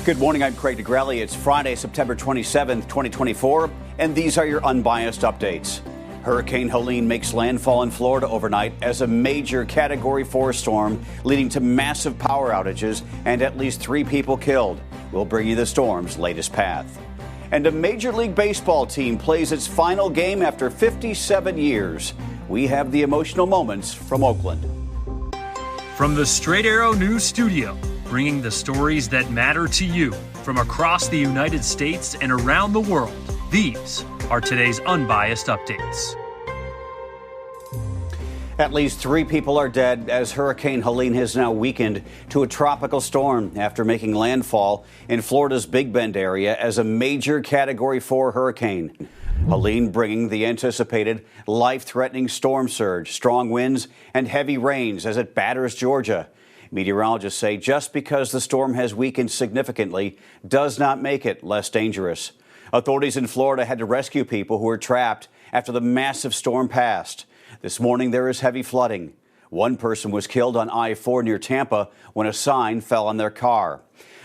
Good morning, I'm Craig DeGrelli. It's Friday, September 27th, 2024, and these are your unbiased updates. Hurricane Helene makes landfall in Florida overnight as a major Category 4 storm, leading to massive power outages and at least 3 people killed. We'll bring you the storm's latest path. And a Major League Baseball team plays its final game after 57 years. We have the emotional moments from Oakland. From the Straight Arrow News Studio, bringing the stories that matter to you from across the United States and around the world. These are today's Unbiased Updates. At least 3 people are dead as Hurricane Helene has now weakened to a tropical storm after making landfall in Florida's Big Bend area as a major Category 4 hurricane. Helene bringing the anticipated life-threatening storm surge, strong winds, and heavy rains as it batters Georgia. Meteorologists say just because the storm has weakened significantly does not make it less dangerous. Authorities in Florida had to rescue people who were trapped after the massive storm passed. This morning there is heavy flooding. One person was killed on I-4 near Tampa when a sign fell on their car.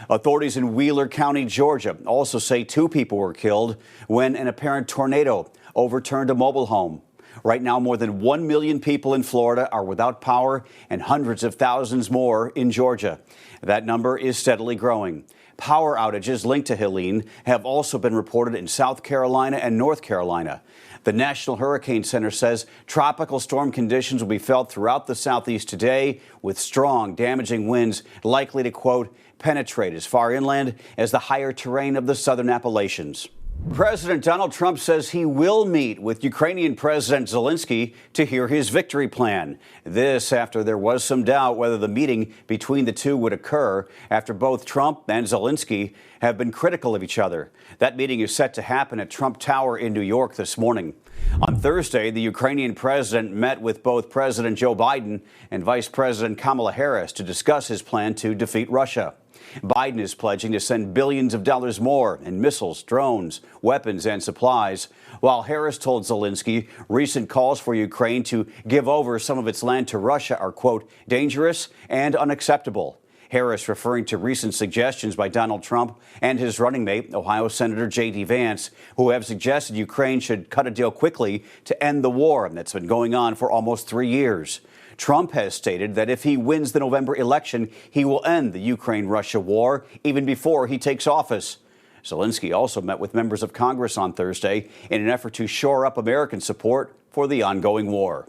Authorities in Wheeler County, Georgia, also say 2 people were killed when an apparent tornado overturned a mobile home. Right now, more than 1 million people in Florida are without power and hundreds of thousands more in Georgia. That number is steadily growing. Power outages linked to Helene have also been reported in South Carolina and North Carolina. The National Hurricane Center says tropical storm conditions will be felt throughout the southeast today, with strong, damaging winds likely to, quote, penetrate as far inland as the higher terrain of the southern Appalachians. President Donald Trump says he will meet with Ukrainian President Zelensky to hear his victory plan. This after there was some doubt whether the meeting between the two would occur after both Trump and Zelensky have been critical of each other. That meeting is set to happen at Trump Tower in New York this morning. On Thursday, the Ukrainian president met with both President Joe Biden and Vice President Kamala Harris to discuss his plan to defeat Russia. Biden is pledging to send billions of dollars more in missiles, drones, weapons, and supplies, while Harris told Zelensky recent calls for Ukraine to give over some of its land to Russia are, quote, dangerous and unacceptable. Harris referring to recent suggestions by Donald Trump and his running mate, Ohio Senator J.D. Vance, who have suggested Ukraine should cut a deal quickly to end the war that's been going on for almost 3 years. Trump has stated that if he wins the November election, he will end the Ukraine-Russia war even before he takes office. Zelensky also met with members of Congress on Thursday in an effort to shore up American support for the ongoing war.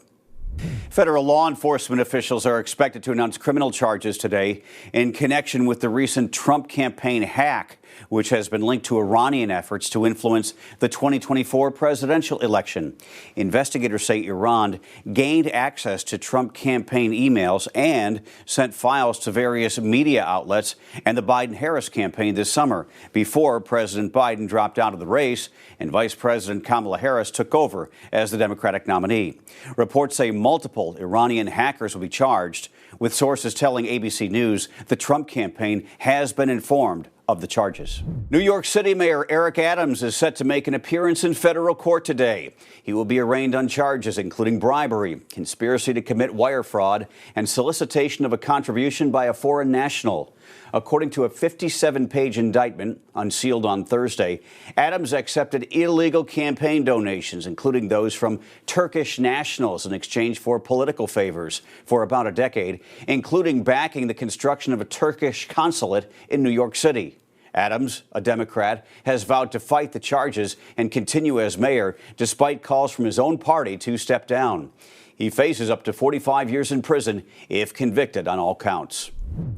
Federal law enforcement officials are expected to announce criminal charges today in connection with the recent Trump campaign hack, which has been linked to Iranian efforts to influence the 2024 presidential election. Investigators say Iran gained access to Trump campaign emails and sent files to various media outlets and the Biden-Harris campaign this summer, before President Biden dropped out of the race and Vice President Kamala Harris took over as the Democratic nominee. Reports say multiple Iranian hackers will be charged, with sources telling ABC News the Trump campaign has been informed of the charges. New York City Mayor Eric Adams is set to make an appearance in federal court today. He will be arraigned on charges including bribery, conspiracy to commit wire fraud, and solicitation of a contribution by a foreign national. According to a 57-page indictment unsealed on Thursday, Adams accepted illegal campaign donations, including those from Turkish nationals in exchange for political favors for about a decade, including backing the construction of a Turkish consulate in New York City. Adams, a Democrat, has vowed to fight the charges and continue as mayor, despite calls from his own party to step down. He faces up to 45 years in prison if convicted on all counts.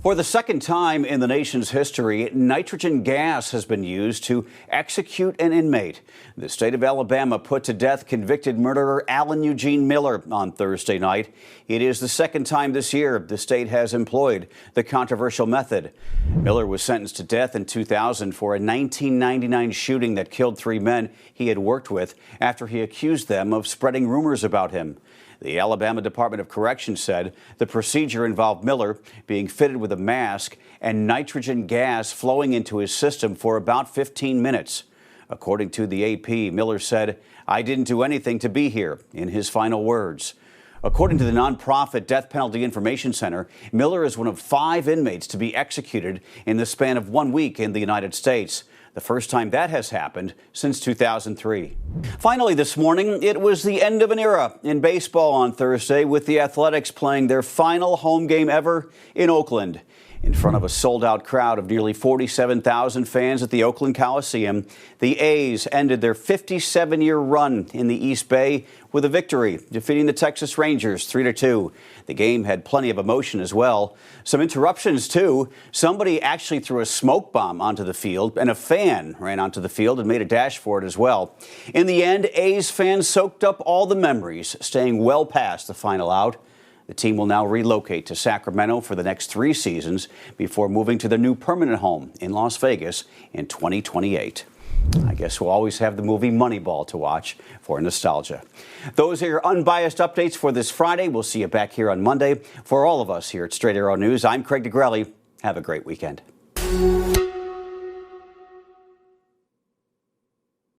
For the second time in the nation's history, nitrogen gas has been used to execute an inmate. The state of Alabama put to death convicted murderer Alan Eugene Miller on Thursday night. It is the second time this year the state has employed the controversial method. Miller was sentenced to death in 2000 for a 1999 shooting that killed 3 men he had worked with after he accused them of spreading rumors about him. The Alabama Department of Corrections said the procedure involved Miller being fitted with a mask and nitrogen gas flowing into his system for about 15 minutes. According to the AP, Miller said, "I didn't do anything to be here," in his final words. According to the nonprofit Death Penalty Information Center, Miller is one of 5 inmates to be executed in the span of 1 week in the United States. The first time that has happened since 2003. Finally, this morning, it was the end of an era in baseball on Thursday, with the Athletics playing their final home game ever in Oakland. In front of a sold-out crowd of nearly 47,000 fans at the Oakland Coliseum, the A's ended their 57-year run in the East Bay with a victory, defeating the Texas Rangers 3-2. The game had plenty of emotion as well. Some interruptions, too. Somebody actually threw a smoke bomb onto the field, and a fan ran onto the field and made a dash for it as well. In the end, A's fans soaked up all the memories, staying well past the final out. The team will now relocate to Sacramento for the next 3 seasons before moving to their new permanent home in Las Vegas in 2028. I guess we'll always have the movie Moneyball to watch for nostalgia. Those are your unbiased updates for this Friday. We'll see you back here on Monday. For all of us here at Straight Arrow News, I'm Craig DeGrelli. Have a great weekend.